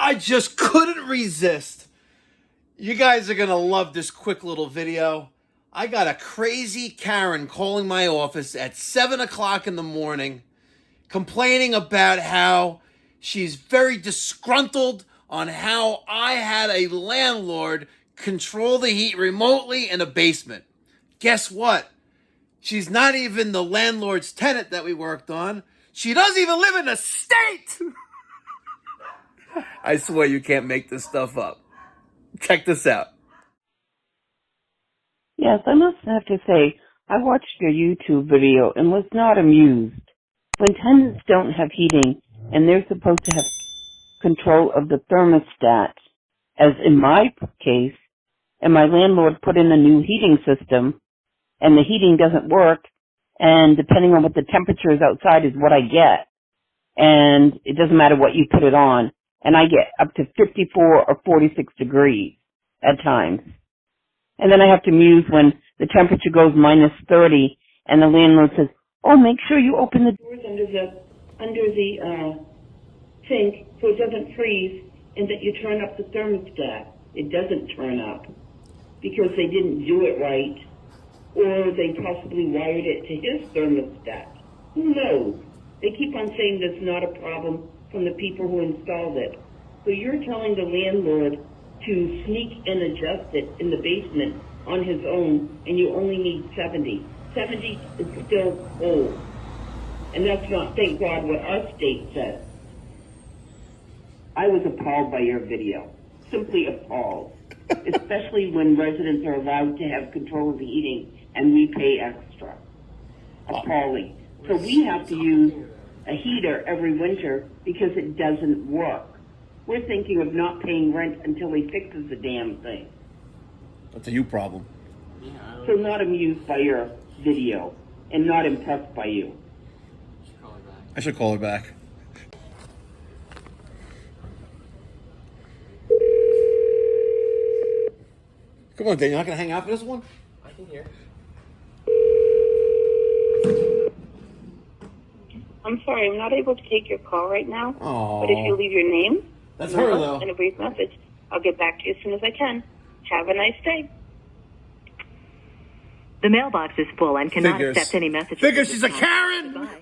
I just couldn't resist. You guys are going to love this quick little video. I got a crazy Karen calling my office at 7 o'clock in the morning, complaining about how she's very disgruntled on how I had a landlord control the heat remotely in a basement. Guess what? She's not even the landlord's tenant that we worked on. She doesn't even live in the state. I swear you can't make this stuff up. Check this out. Yes, I must have to say, I watched your YouTube video and was not amused. When tenants don't have heating and they're supposed to have control of the thermostat, as in my case, and my landlord put in a new heating system, and the heating doesn't work, and depending on what the temperature is outside is what I get. And it doesn't matter what you put it on. And I get up to 54 or 46 degrees at times. And then I have to muse when the temperature goes minus 30, and the landlord says, oh, make sure you open the doors under the sink so it doesn't freeze, and that you turn up the thermostat. It doesn't turn up because they didn't do it right, or they possibly wired it to his thermostat. Who knows? They keep on saying that's not a problem from the people who installed it. So you're telling the landlord to sneak and adjust it in the basement on his own, and you only need 70. 70 is still cold. And that's not, thank God, what our state says. I was appalled by your video. Simply appalled. Especially when residents are allowed to have control of the heating and we pay extra. Appalling. So we have to use a heater every winter because it doesn't work. We're thinking of not paying rent until he fixes the damn thing. That's a you problem. So not amused by your video and not impressed by you. I should call her back. Come on, Dan, you're not going to hang out for this one? I can hear. I'm sorry, I'm not able to take your call right now. Aww. But if you leave your name That's her, though. and a brief message, I'll get back to you as soon as I can. Have a nice day. The mailbox is full and cannot Figures. accept any messages. Figures, she's a Karen! Goodbye.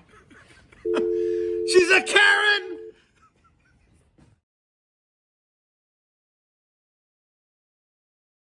She's a Karen!